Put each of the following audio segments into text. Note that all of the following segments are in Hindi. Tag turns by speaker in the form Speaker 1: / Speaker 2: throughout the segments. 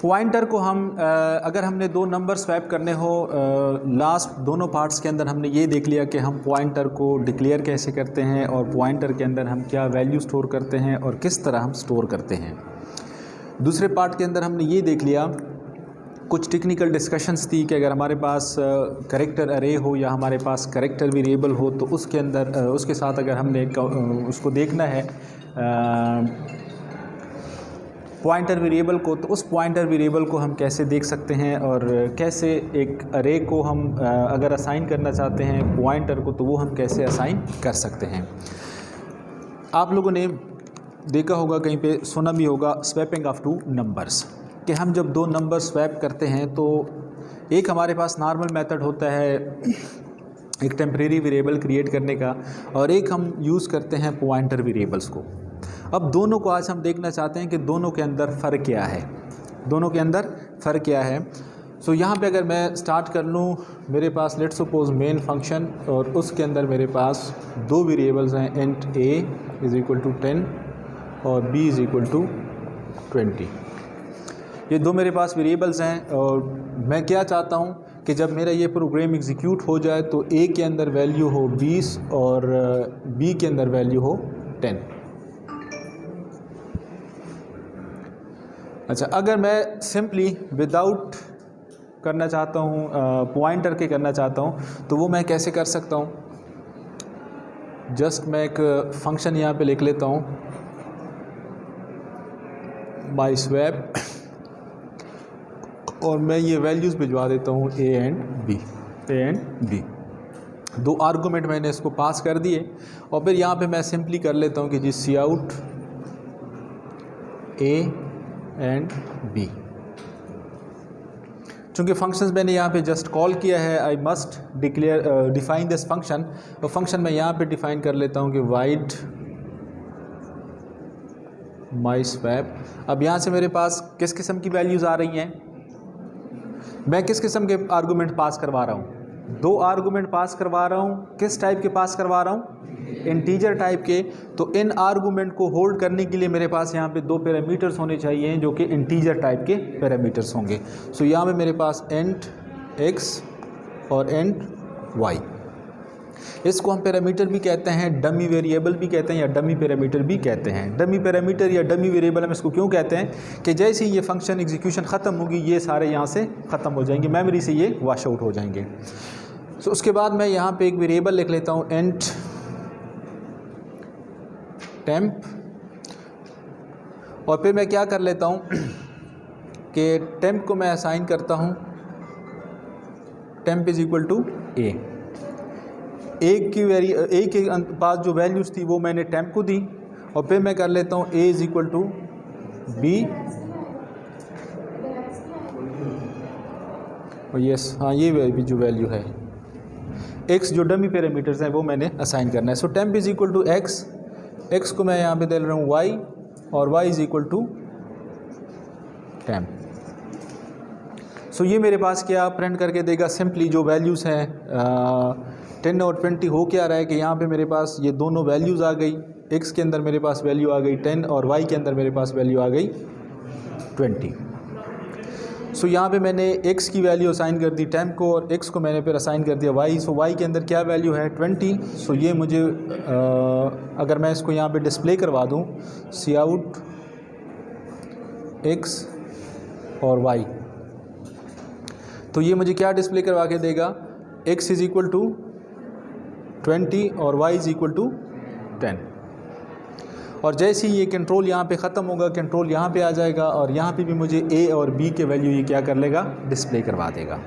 Speaker 1: पॉइंटर को हम अगर हमने दो नंबर स्वैप करने हो लास्ट दोनों पार्ट्स के अंदर हमने ये देख लिया कि हम पॉइंटर को डिक्लेयर कैसे करते हैं और पॉइंटर के अंदर हम क्या वैल्यू स्टोर करते हैं और किस तरह हम स्टोर करते हैं। दूसरे पार्ट के अंदर हमने ये देख लिया, कुछ टेक्निकल डिस्कशंस थी कि अगर हमारे पास कैरेक्टर अरे हो या हमारे पास कैरेक्टर वेरिएबल हो तो उसके अंदर उसके साथ अगर हमने उसको देखना है पॉइंटर वेरिएबल को, तो उस पॉइंटर वेरिएबल को हम कैसे देख सकते हैं और कैसे एक अरे को हम अगर असाइन करना चाहते हैं पॉइंटर को तो वो हम कैसे असाइन कर सकते हैं। आप लोगों ने देखा होगा, कहीं पे सुना भी होगा, स्वैपिंग ऑफ टू नंबर्स, कि हम जब दो नंबर स्वैप करते हैं तो एक हमारे पास नॉर्मल मेथड होता है एक टेम्परेरी वेरिएबल क्रिएट करने का और एक हम यूज़ करते हैं पॉइंटर वेरिएबल्स को। अब दोनों को आज हम देखना चाहते हैं कि दोनों के अंदर फ़र्क क्या है, दोनों के अंदर फ़र्क क्या है। सो यहाँ पे अगर मैं स्टार्ट कर लूँ, मेरे पास लेट्स सपोज मेन फंक्शन और उसके अंदर मेरे पास दो वेरिएबल्स हैं, int a is equal to 10 और b इज़ इक्वल टू 20। ये दो मेरे पास वेरिएबल्स हैं और मैं क्या चाहता हूँ कि जब मेरा ये प्रोग्राम एग्जीक्यूट हो जाए तो a के अंदर वैल्यू हो 20 और b के अंदर वैल्यू हो 10। अच्छा, अगर मैं सिंपली विदाउट करना चाहता हूँ पॉइंटर के करना चाहता हूँ तो वो मैं कैसे कर सकता हूँ। जस्ट मैं एक फंक्शन यहाँ पे लिख लेता हूँ बाय स्वैप और मैं ये वैल्यूज़ भिजवा देता हूँ a एंड b। दो आर्गूमेंट मैंने इसको पास कर दिए और फिर यहाँ पे मैं सिंपली कर लेता हूँ कि जी सी आउट a एंड b। चूँकि फंक्शंस मैंने यहाँ पे जस्ट कॉल किया है, I must define this function, और फंक्शन मैं यहाँ पे डिफाइन कर लेता हूँ कि वाइड माई स्वैप। अब यहाँ से मेरे पास किस किस्म की वैल्यूज़ आ रही हैं, मैं किस किस्म के आर्गूमेंट पास करवा रहा हूँ, दो आर्गूमेंट पास करवा रहा हूँ। किस टाइप के पास करवा रहा हूँ, इंटीजर टाइप के। तो इन आर्गूमेंट को होल्ड करने के लिए मेरे पास यहाँ पे दो पैरामीटर्स होने चाहिए जो कि इंटीजर टाइप के पैरामीटर्स होंगे। सो यहाँ पे मेरे पास इंट x और इंट y, इसको हम पैरामीटर भी कहते हैं, डमी वेरिएबल भी कहते हैं या डमी पैरामीटर भी कहते हैं। डमी पैरामीटर या डमी वेरिएबल हम इसको क्यों कहते हैं कि जैसे ही ये फंक्शन एग्जीक्यूशन ख़त्म होगी ये सारे यहाँ से ख़त्म हो जाएंगे, मेमोरी से ये वॉश आउट हो जाएंगे। सो उसके बाद मैं यहाँ पे एक वेरिएबल लिख लेता हूँ इंट टेम्प, और फिर मैं क्या कर लेता हूँ कि टेम्प को मैं असाइन करता हूँ temp is equal to a। एक के पास जो वैल्यूज़ थी वो मैंने टेम्प को दी और फिर मैं कर लेता हूँ a is equal to b और यस हाँ ये भी जो वैल्यू है x जो डमी पैरामीटर्स हैं वो मैंने असाइन करना है। So temp is equal to x को मैं यहाँ पे दे रहा हूँ y और y is equal to temp. So ये मेरे पास क्या प्रिंट करके देगा, सिंपली जो वैल्यूज़ हैं 10 और 20। हो क्या रहा है कि यहाँ पे मेरे पास ये दोनों वैल्यूज़ आ गई, x के अंदर मेरे पास वैल्यू आ गई 10 और y के अंदर मेरे पास वैल्यू आ गई 20। सो यहाँ पे मैंने x की वैल्यू असाइन कर दी टेम्प को और x को मैंने फिर असाइन कर दिया y। सो y के अंदर क्या वैल्यू है 20। सो ये मुझे अगर मैं इसको यहाँ पे डिस्प्ले करवा दूँ सी आउट x और y, तो ये मुझे क्या डिस्प्ले करवा के देगा, x इज़ इक्वल टू 20 और y इज़ इक्वल टू 10। और जैसे ही ये कंट्रोल यहाँ पे ख़त्म होगा कंट्रोल यहाँ पे आ जाएगा और यहाँ पे भी मुझे a और b के वैल्यू ये क्या कर लेगा, डिस्प्ले करवा देगा।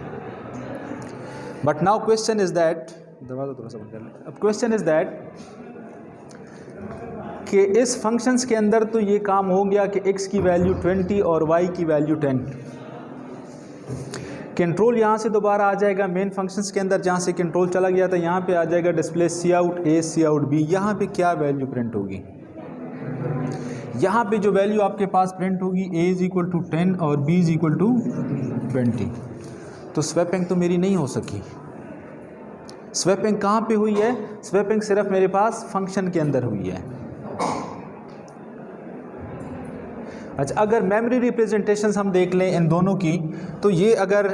Speaker 1: But now question is that, दरवाज़ा थोड़ा सा बंद कर ले। अब क्वेश्चन इज़ दैट कि इस फंक्शंस के अंदर तो ये काम हो गया कि x की वैल्यू 20 और y की वैल्यू 10। कंट्रोल यहाँ से दोबारा आ जाएगा मेन फंक्शंस के अंदर, जहाँ से कंट्रोल चला गया था यहाँ पे आ जाएगा display C out a C out b। यहाँ पे क्या वैल्यू प्रिंट होगी, यहाँ पे जो वैल्यू आपके पास प्रिंट होगी a इज़ इक्वल टू 10 और b इज़ इक्वल टू 20। तो स्वैपिंग तो मेरी नहीं हो सकी। स्वैपिंग कहाँ पे हुई है, स्वैपिंग सिर्फ मेरे पास फंक्शन के अंदर हुई है। अच्छा, अगर मेमोरी रिप्रेजेंटेशंस हम देख लें इन दोनों की, तो ये अगर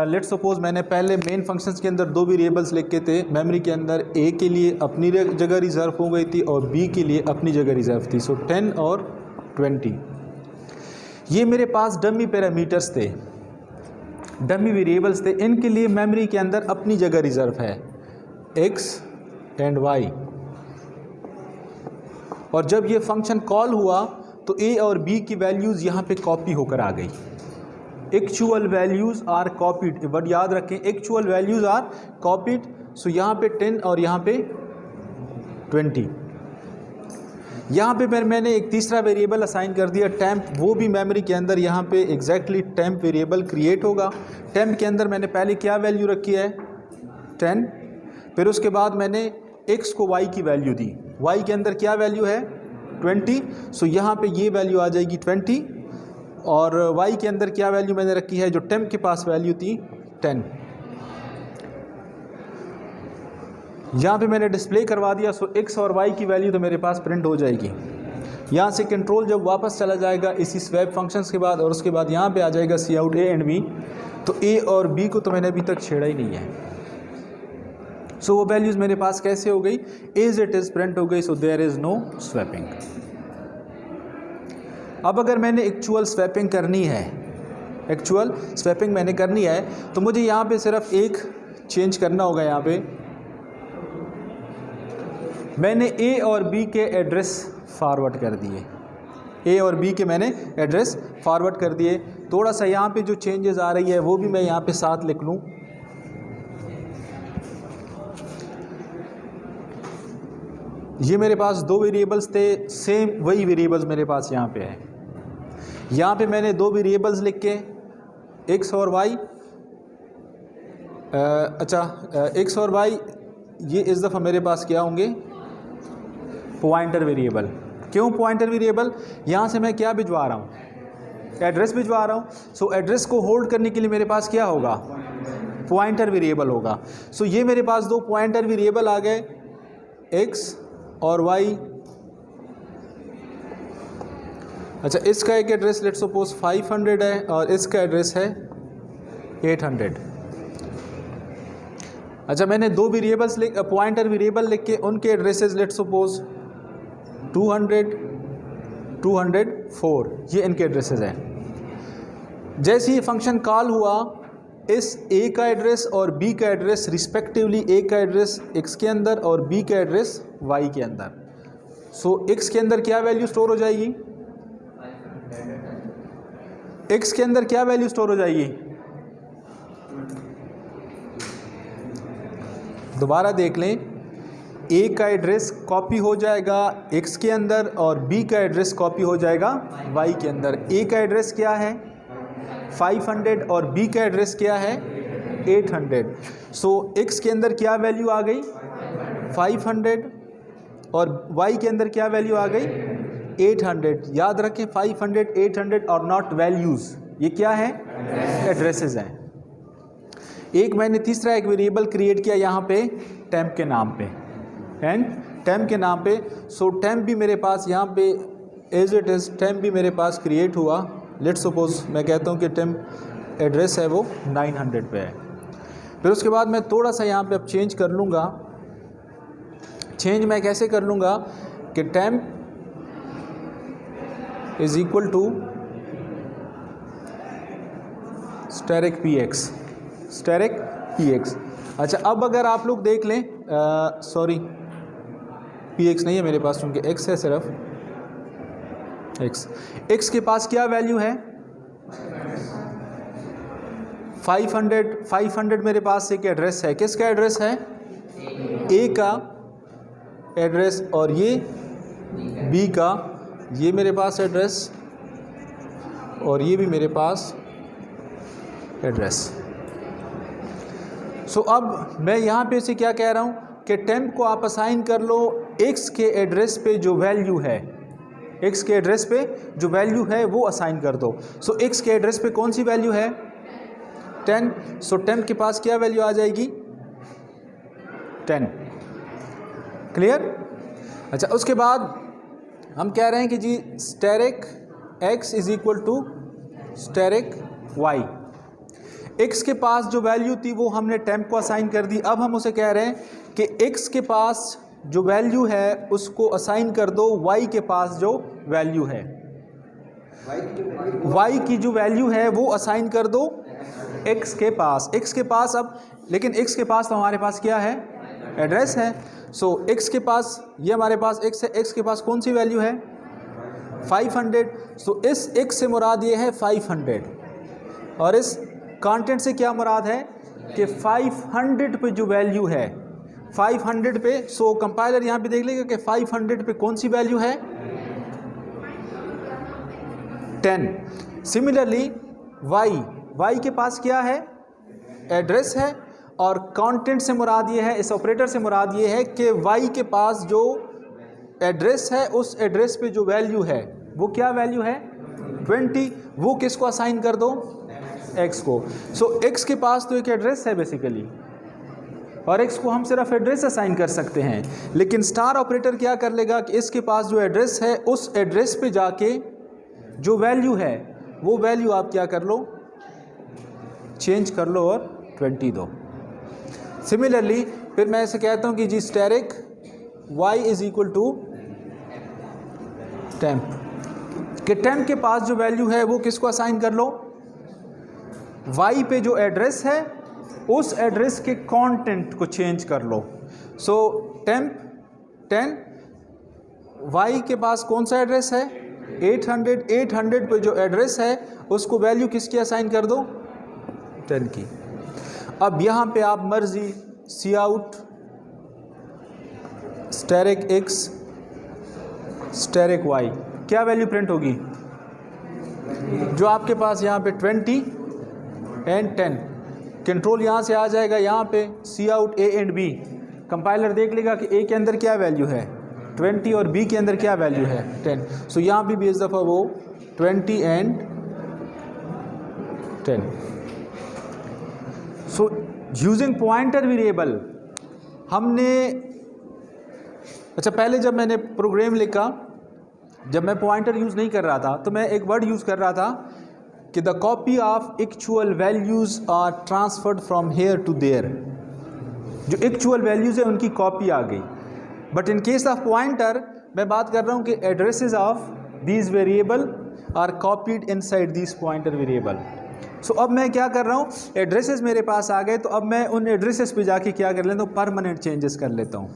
Speaker 1: लेट्स सपोज मैंने पहले मेन फंक्शंस के अंदर दो वेरिएबल्स लिखे थे मेमोरी के अंदर, ए के लिए अपनी जगह रिजर्व हो गई थी और बी के लिए अपनी जगह रिजर्व थी, सो 10 और 20। ये मेरे पास डमी पैरामीटर्स थे, डमी वेरिएबल्स थे, इनके लिए मेमोरी के अंदर अपनी जगह रिजर्व है x एंड y। और जब ये फंक्शन कॉल हुआ तो a और b की वैल्यूज़ यहाँ पे कॉपी होकर आ गई। Actual values are copied, word याद रखें, actual values are copied. So यहाँ पे 10 और यहाँ पे 20। यहाँ पे मैंने एक तीसरा वेरिएबल असाइन कर दिया टेम्प, वो भी मेमोरी के अंदर यहाँ पे एग्जैक्टली टेम्प वेरिएबल क्रिएट होगा। टेम्प के अंदर मैंने पहले क्या वैल्यू रखी है 10, फिर उसके बाद मैंने x को y की वैल्यू दी, y के अंदर क्या वैल्यू है 20, सो यहाँ पे ये वैल्यू आ जाएगी 20, और y के अंदर क्या वैल्यू मैंने रखी है जो टेम्प के पास वैल्यू थी 10, यहाँ पे मैंने डिस्प्ले करवा दिया। सो x और y की वैल्यू तो मेरे पास प्रिंट हो जाएगी। यहाँ से कंट्रोल जब वापस चला जाएगा इसी स्वैप फंक्शंस के बाद, और उसके बाद यहाँ पे आ जाएगा सी आउट ए एंड बी, तो a और b को तो मैंने अभी तक छेड़ा ही नहीं है। सो वो वैल्यूज़ मेरे पास कैसे हो गई, एज इट इज़ प्रिंट हो गई, so there is no swapping. अब अगर मैंने एक्चुअल स्वैपिंग करनी है, एक्चुअल स्वैपिंग मैंने करनी है, तो मुझे यहाँ पे सिर्फ एक चेंज करना होगा। यहाँ पे मैंने ए और बी के एड्रेस फॉरवर्ड कर दिए, ए और बी के मैंने एड्रेस फॉरवर्ड कर दिए। थोड़ा सा यहाँ पे जो चेंजेस आ रही है वो भी मैं यहाँ पे साथ लिख लूँ। ये मेरे पास दो वेरिएबल्स थे, सेम वही वेरिएबल्स मेरे पास यहाँ पे है। यहाँ पे मैंने दो वेरिएबल्स लिख के x और y, x और y, ये इस दफ़ा मेरे पास क्या होंगे पॉइंटर वेरिएबल। क्यों पॉइंटर वेरिएबल, यहाँ से मैं क्या भिजवा रहा हूँ, एड्रेस भिजवा रहा हूँ। सो एड्रेस को होल्ड करने के लिए मेरे पास क्या होगा पॉइंटर वेरिएबल होगा। सो ये मेरे पास दो पॉइंटर वेरिएबल आ गए, x और y। अच्छा, इसका एक एड्रेस लेट्स सपोज 500 है और इसका एड्रेस है 800। अच्छा, मैंने दो वेरिएबल्स पॉइंटर वेरिएबल लिख के उनके एड्रेसेस लेट्स सपोज 200 204, ये इनके एड्रेसेस हैं। जैसे ही फंक्शन कॉल हुआ, इस a का एड्रेस और b का एड्रेस रिस्पेक्टिवली, a का एड्रेस x के अंदर और b का एड्रेस y के अंदर। सो x के अंदर क्या वैल्यू स्टोर हो जाएगी, x के अंदर क्या वैल्यू स्टोर हो जाएगी, दोबारा देख लें, a का एड्रेस कॉपी हो जाएगा x के अंदर और b का एड्रेस कॉपी हो जाएगा y के अंदर। a का एड्रेस क्या है 500 और b का एड्रेस क्या है 800। सो x के अंदर क्या वैल्यू आ गई 500 और y के अंदर क्या वैल्यू आ गई 800। याद रखें 500 800 और नॉट वैल्यूज़, ये क्या है एड्रेसेस हैं। एक मैंने तीसरा एक वेरिएबल क्रिएट किया यहाँ पे टेम्प के नाम पे, एंड टेम्प के नाम पे। सो टेम्प भी मेरे पास यहाँ पे एज इट इज़ टेम्प भी मेरे पास क्रिएट हुआ। लेट्स सपोज मैं कहता हूँ कि टेम्प एड्रेस है वो 900 पे है। फिर उसके बाद मैं थोड़ा सा यहाँ पे अब चेंज कर लूँगा। चेंज मैं कैसे कर लूँगा कि temp is equal to asterisk px, asterisk px। अच्छा, अब अगर आप लोग देख लें, सॉरी px नहीं है मेरे पास क्योंकि x है सिर्फ, x के पास क्या वैल्यू है 500 मेरे पास एक एड्रेस है। किसका एड्रेस है a का एड्रेस और ये b का, ये मेरे पास एड्रेस और ये भी मेरे पास एड्रेस। सो अब मैं यहाँ पे से क्या कह रहा हूँ कि टेम्प को आप असाइन कर लो x के एड्रेस पे जो वैल्यू है, x के एड्रेस पे जो वैल्यू है वो असाइन कर दो। सो x के एड्रेस पे कौन सी वैल्यू है 10। सो टेम्प के पास क्या वैल्यू आ जाएगी 10। क्लियर। अच्छा, उसके बाद हम कह रहे हैं कि जी asterisk x is equal to asterisk y। x के पास जो वैल्यू थी वो हमने टेम्प को असाइन कर दी। अब हम उसे कह रहे हैं कि x के पास जो वैल्यू है उसको असाइन कर दो y के पास जो वैल्यू है, y की जो वैल्यू है वो असाइन कर दो x के पास। x के पास अब, लेकिन x के पास तो हमारे पास क्या है, एड्रेस है। सो x के पास, ये हमारे पास x है, x के पास कौन सी वैल्यू है, 500। सो इस x से मुराद ये है 500, और इस कांटेंट से क्या मुराद है कि 500 पे जो वैल्यू है 500 पे। सो कंपाइलर यहाँ पे देख लेगा कि 500 पे कौन सी वैल्यू है, 10। सिमिलरली y के पास क्या है, एड्रेस है, और कंटेंट से मुराद ये है, इस ऑपरेटर से मुराद ये है कि y के पास जो एड्रेस है उस एड्रेस पे जो वैल्यू है वो क्या वैल्यू है, 20। वो किसको असाइन कर दो, x को। सो x के पास तो एक एड्रेस है बेसिकली, और x को हम सिर्फ एड्रेस असाइन कर सकते हैं, लेकिन स्टार ऑपरेटर क्या कर लेगा कि इसके पास जो एड्रेस है उस एड्रेस पे जाके जो वैल्यू है वो वैल्यू आप क्या कर लो, चेंज कर लो और 20 दो। सिमिलरली फिर मैं ऐसे कहता हूँ कि जी asterisk y is equal to temp, कि टेम्प के पास जो वैल्यू है वो किसको असाइन कर लो, y पे जो एड्रेस है उस एड्रेस के कंटेंट को चेंज कर लो। सो टेम्प 10, y के पास कौन सा एड्रेस है, 800 पे जो एड्रेस है उसको वैल्यू किसकी असाइन कर दो, 10 की। अब यहाँ पे आप मर्जी C out asterisk x asterisk y, क्या वैल्यू प्रिंट होगी, जो आपके पास यहाँ पे 20 एंड 10, कंट्रोल यहाँ से आ जाएगा, यहाँ पे C out a and b। Compiler देख लेगा कि a के अंदर क्या वैल्यू है 20 और b के अंदर क्या वैल्यू है 10। सो यहाँ भी इस दफ़ा वो 20 and 10। So using pointer variable हमने, अच्छा पहले जब मैंने प्रोग्राम लिखा, जब मैं पॉइंटर यूज़ नहीं कर रहा था तो मैं एक वर्ड यूज़ कर रहा था कि the copy of actual values are transferred from here to there. जो एक्चुअल वैल्यूज़ है उनकी कॉपी आ गई। But in case of pointer मैं बात कर रहा हूँ कि addresses of these variable are copied inside this pointer variable. So अब मैं क्या कर रहा हूँ, एड्रेसेस मेरे पास आ गए तो अब मैं उन एड्रेसेस पे जाके क्या कर लेता हूँ, परमानेंट चेंजेस कर लेता हूँ।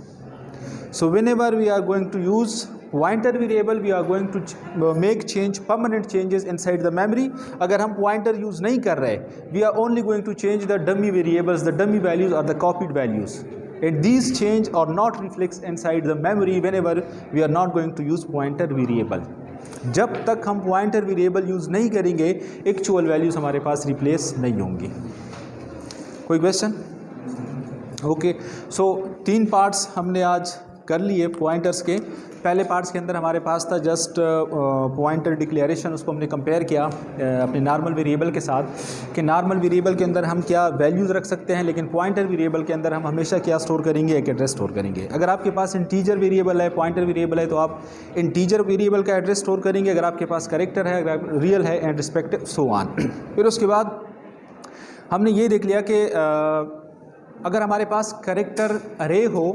Speaker 1: So whenever we are going to use pointer variable we are going to make change permanent changes inside the memory. अगर हम पॉइंटर यूज़ नहीं कर रहे, we are only going to change the dummy variables, the dummy values और the copied values, and these change or not reflects inside the memory whenever we are not going to use pointer variable। जब तक हम पॉइंटर वेरिएबल यूज़ नहीं करेंगे एक्चुअल वैल्यूज़ हमारे पास रिप्लेस नहीं होंगी। कोई क्वेश्चन? ओके, सो 3 पार्ट्स हमने आज कर लिए पॉइंटर्स के। पहले पार्ट्स के अंदर हमारे पास था जस्ट पॉइंटर डिक्लेरेशन, उसको हमने कंपेयर किया अपने नॉर्मल वेरिएबल के साथ कि नॉर्मल वेरिएबल के अंदर हम क्या वैल्यूज़ रख सकते हैं, लेकिन पॉइंटर वेरिएबल के अंदर हम हमेशा क्या स्टोर करेंगे, एक एड्रेस स्टोर करेंगे। अगर आपके पास इंटीजर वेरिएबल है, पॉइंटर वेरिएबल है, तो आप इंटीजर वेरिएबल का एड्रेस स्टोर करेंगे। अगर आपके पास कैरेक्टर है, अगर रियल है एंड रिस्पेक्टिव सो ऑन। फिर उसके बाद हमने ये देख लिया कि अगर हमारे पास कैरेक्टर अरे हो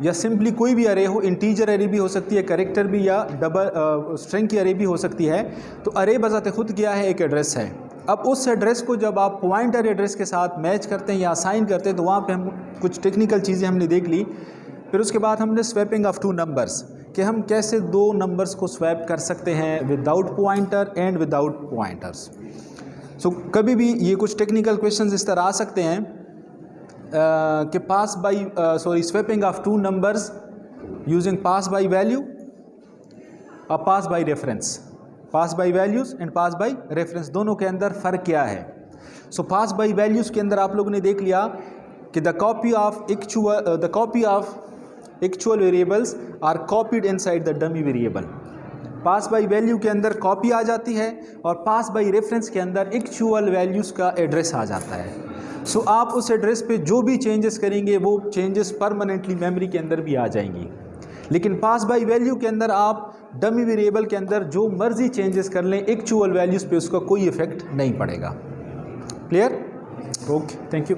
Speaker 1: या सिंपली कोई भी अरे हो, इंटीजर अरे भी हो सकती है, कैरेक्टर भी, या डबल स्ट्रिंग की अरे भी हो सकती है, तो अरे बजाते खुद क्या है, एक एड्रेस है। अब उस एड्रेस को जब आप पॉइंटर एड्रेस के साथ मैच करते हैं या असाइन करते हैं तो वहाँ पे हम कुछ टेक्निकल चीज़ें हमने देख ली। फिर उसके बाद हमने स्वैपिंग ऑफ 2 नंबर्स, कि हम कैसे 2 नंबर्स को स्वैप कर सकते हैं without pointer and without pointers. So कभी भी ये कुछ टेक्निकल क्वेश्चंस इस तरह आ सकते हैं कि pass by swapping of 2 numbers using pass by value और pass by reference, pass by values and pass by reference, दोनों के अंदर फ़र्क क्या है। सो पास बाई वैल्यूज़ के अंदर आप लोगों ने देख लिया कि the copy of actual variables are copied inside the dummy variable. Pass by value के अंदर कॉपी आ जाती है और पास बाई रेफरेंस के अंदर एक्चुअल वैल्यूज़ का एड्रेस आ जाता है। सो आप उस एड्रेस पे जो भी चेंजेस करेंगे वो चेंजेस परमानेंटली मेमोरी के अंदर भी आ जाएंगी। लेकिन पास बाई वैल्यू के अंदर आप डमी वेरिएबल के अंदर जो मर्जी चेंजेस कर लें एक्चुअल वैल्यूज़ पे उसका कोई इफेक्ट नहीं पड़ेगा। क्लियर? Okay, thank you.